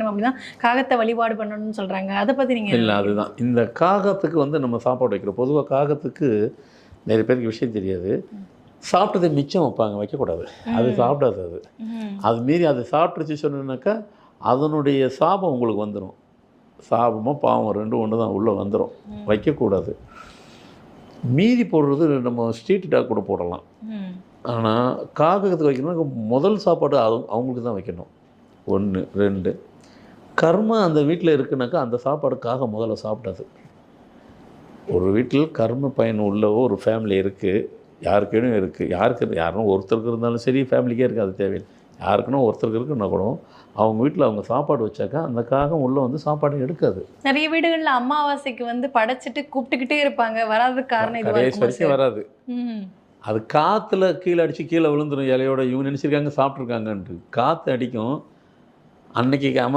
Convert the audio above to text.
சொல்கிறாங்க அப்படின்னா காகத்தை வழிபாடு பண்ணணும்னு சொல்கிறாங்க. அதை பற்றி நீங்கள் இல்லை, அதுதான் இந்த காகத்துக்கு வந்து நம்ம சாப்பாடு வைக்கிறோம். பொதுவாக காகத்துக்கு நிறைய பேருக்கு விஷயம் தெரியாது. சாப்பிட்டதை மிச்சம் வைப்பாங்க, வைக்கக்கூடாது. அது சாப்பிடாது. அது மீறி அதை சாப்பிட்டுருச்சு சொன்னோன்னாக்கா அதனுடைய சாபம் உங்களுக்கு வந்துடும். சாபமோ பாவம் ரெண்டும் ஒன்று தான் உள்ளே வந்துடும். வைக்கக்கூடாது. மீதி போடுறது நம்ம ஸ்ட்ரீட் டாக் கூட போடலாம். ஆனால் காகத்துக்கு வைக்கணும்னா முதல் சாப்பாடு அவங்களுக்கு தான் வைக்கணும். 1, 2 கர்மா அந்த வீட்டில் இருக்குனாக்கா அந்த சாப்பாடு காகம் முதல்ல சாப்பிடாது. ஒரு வீட்டில் கர்ம பயன் உள்ள ஒரு ஃபேமிலி இருக்குது, யாருக்கேனும் இருக்குது. யாரும் ஒருத்தருக்கு இருந்தாலும் சரி, ஃபேமிலிக்கே இருக்குது, அது தேவையில்லை. யாருக்குன்னா ஒருத்தருக்கு இருக்குன்னா கூட அவங்க வீட்டில் அவங்க சாப்பாடு வச்சாக்கா அந்த காகம் உள்ளே வந்து சாப்பாடு எடுக்காது. நிறைய வீடுகளில் அமாவாசைக்கு வந்து படைச்சிட்டு கூப்பிட்டுக்கிட்டே இருப்பாங்க. வராத காரணம் இது வரைக்கும் வராது. அது காற்றுல கீழே அடித்து கீழே விழுந்துடும் இலையோட. இவங்க நினச்சிருக்காங்க சாப்பிட்ருக்காங்கன்ட்டு. காற்று அடிக்கும். அன்னைக்கு அமாவாசை